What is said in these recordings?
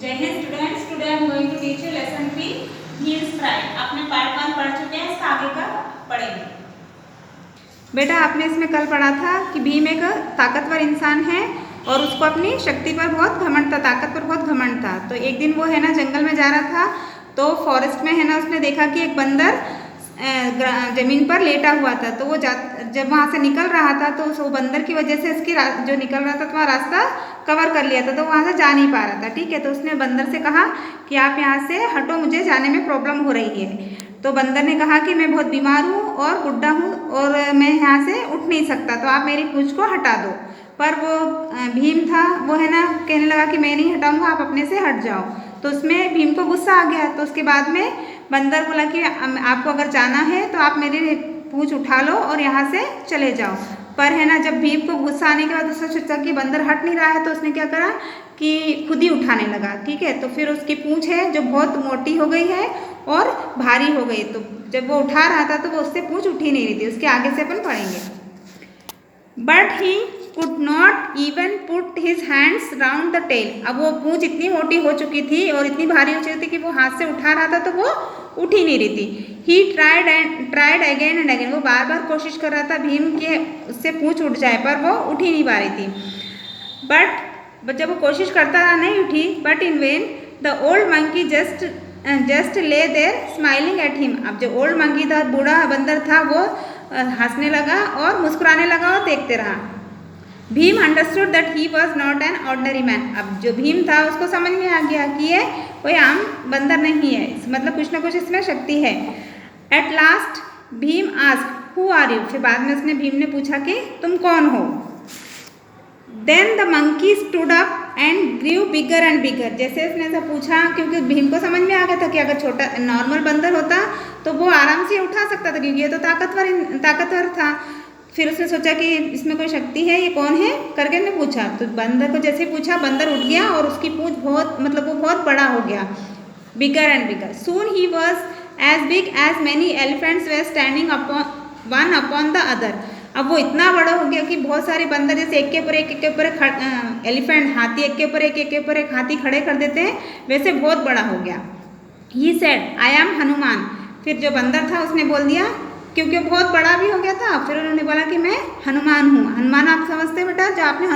जय हिंद students, today I am going to teach you lesson 3 Bhim's pride. आपने part 1 पढ़ चुके हैं, इसका आगे का पढ़ेंगे। बेटा आपने इसमें कल पढ़ा था कि भीम एक ताकतवर इंसान है और उसको अपनी शक्ति पर बहुत घमंड था, ताकत पर बहुत घमंड था। तो एक दिन वो है ना जंगल में जा रहा था, तो फॉरेस्ट में है ना उसने देखा कि एक बंदर जमीन पर लेटा हुआ था। तो वो जब वहाँ से निकल रहा था तो उस बंदर की वजह से इसकी जो निकल रहा था तो वहाँ रास्ता कवर कर लिया था, तो वहाँ से जा नहीं पा रहा था। ठीक है, तो उसने बंदर से कहा कि आप यहाँ से हटो, मुझे जाने में प्रॉब्लम हो रही है। तो बंदर ने कहा कि मैं बहुत बीमार हूँ और बुढ़ा हूँ और मैं यहाँ से उठ नहीं सकता, तो आप मेरी पूंछ को हटा दो। पर वो भीम था, वो है ना कहने लगा कि मैं नहीं हटाऊंगा, आप अपने से हट जाओ। तो उसमें भीम को गुस्सा आ गया। तो उसके बाद में बंदर बोला कि आपको अगर जाना है तो आप मेरी पूंछ उठा लो और यहाँ से चले जाओ। पर है ना जब भीम को गुस्सा आने के बाद उसने सोचा कि बंदर हट नहीं रहा है, तो उसने क्या करा कि खुद ही उठाने लगा। ठीक है, तो फिर उसकी पूंछ है जो बहुत मोटी हो गई है और भारी हो गई। तो जब वो उठा रहा था तो वो उससे पूंछ उठी नहीं रही थी। उसके आगे से अपन पढ़ेंगे। But he could not even put his hands round the tail. अब वो पूंछ इतनी मोटी हो चुकी थी और इतनी भारी हो चुकी थी कि वो हाथ से उठा रहा था तो वो उठ ही नहीं रही थी। He tried again and again. वो बार बार कोशिश कर रहा था भीम के उससे पूंछ उठ जाए, पर वो उठ ही नहीं पा रही थी। बट जब वो कोशिश करता रहा नहीं उठी। But in when the old monkey just lay their smiling at him. अब जो ओल्ड मंकी था, बूढ़ा बंदर था, वो हंसने लगा और मुस्कुराने लगा और देखते रहा। Bhim understood that he was not an ordinary man. अब जो भीम था उसको समझ में आ गया कि ये कोई आम बंदर नहीं है, मतलब कुछ ना कुछ इसमें शक्ति है। At last Bhim asked who are you. फिर बाद में उसने भीम ने पूछा कि तुम कौन हो। Then the monkey stood up and grew bigger and bigger. जैसे उसने ऐसा पूछा, क्योंकि भीम को समझ में आ गया था कि अगर छोटा नॉर्मल बंदर होता तो वो आराम से उठा सकता था, क्योंकि ये तो ताकतवर था। फिर उसने सोचा कि इसमें कोई शक्ति है, ये कौन है करके ने पूछा। तो बंदर को जैसे पूछा, बंदर उठ गया और उसकी पूंछ बहुत वो बहुत बड़ा हो गया, bigger and bigger. Soon he was as big as many elephants way standing one upon the other. अब वो इतना बड़ा हो गया कि बहुत सारे बंदर जैसे एक के ऊपर एक एलिफेंट हाथी एक के ऊपर एक हाथी खड़े कर देते हैं, वैसे बहुत बड़ा हो गया। He said I am Hanuman. फिर जो बंदर था उसने बोल दिया, क्योंकि वो बहुत बड़ा भी हो गया था, फिर उन्होंने बोला कि मैं हनुमान हूँ। हनुमान आप समझते हैं बेटा, जो आपने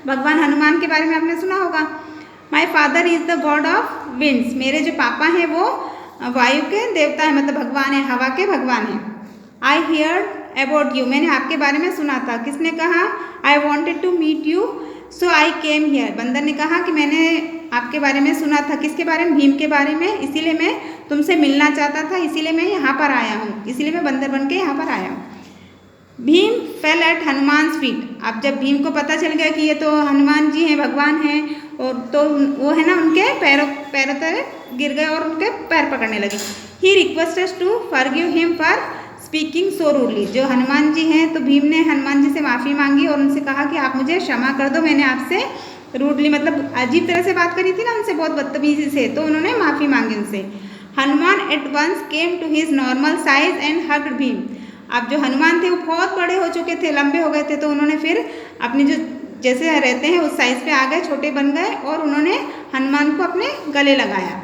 भगवान हनुमान के बारे में आपने सुना होगा। My father is the God of winds. मेरे जो पापा हैं वो वायु के देवता हैं, मतलब भगवान है, हवा के भगवान हैं। I heard about you. मैंने आपके बारे में सुना था। किसने कहा? I wanted to meet you so I came here. बंदर ने कहा कि मैंने आपके बारे में सुना था। किसके बारे में? भीम के बारे में। इसीलिए मैं तुमसे मिलना चाहता था, इसीलिए मैं यहाँ पर आया हूँ, इसीलिए मैं बंदर बन के यहाँ पर आया हूँ। Bhim fell at Hanuman feet. अब जब भीम को पता चल गया कि ये तो हनुमान जी हैं, भगवान हैं, और तो वो है ना उनके पैरों तले गिर गए और उनके पैर पकड़ने लगे। He requested to forgive him for speaking so rudely. जो हनुमान जी हैं, तो भीम ने हनुमान जी से माफ़ी मांगी और उनसे कहा कि आप मुझे क्षमा कर दो, मैंने आपसे रूडली मतलब अजीब तरह से बात करी थी ना उनसे, बहुत बदतमीजी से, तो उन्होंने माफ़ी मांगी उनसे। Hanuman at once came to his normal size and hugged Bhim. अब जो हनुमान थे वो बहुत बड़े हो चुके थे, लंबे हो गए थे, तो उन्होंने फिर अपने जो जैसे रहते हैं उस साइज पे आ गए, छोटे बन गए और उन्होंने हनुमान को अपने गले लगाया।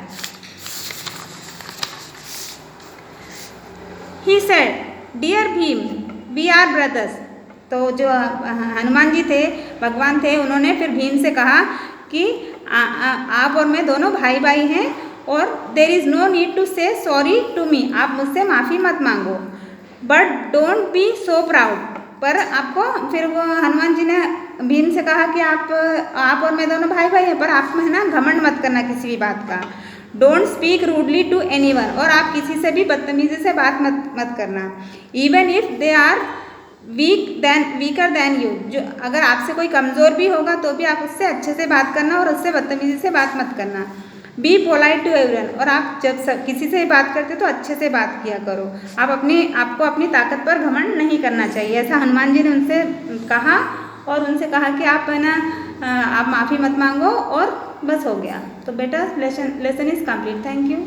He said dear Bhim we are brothers. तो जो हनुमान जी थे, भगवान थे, उन्होंने फिर भीम से कहा कि आप और मैं दोनों भाई भाई हैं और there is no need to say sorry to me. आप मुझसे माफ़ी मत मांगो, but don't be so proud. पर आपको फिर वो हनुमान जी ने भीम से कहा कि आप और मैं दोनों भाई भाई हैं, पर आप है ना घमंड मत करना किसी भी बात का। Don't speak rudely to anyone. और आप किसी से भी बदतमीजी से बात मत करना। Even if they are weaker than you. जो अगर आपसे कोई कमज़ोर भी होगा तो भी आप उससे अच्छे से बात करना और उससे बदतमीजी से बात मत करना। Be polite to everyone. और आप जब किसी से बात करते तो अच्छे से बात किया करो। आपको अपनी ताकत पर घमंड नहीं करना चाहिए, ऐसा हनुमान जी ने उनसे कहा और उनसे कहा कि आप है ना आप माफ़ी मत मांगो और बस हो गया। तो बेटा lesson is complete. Thank you.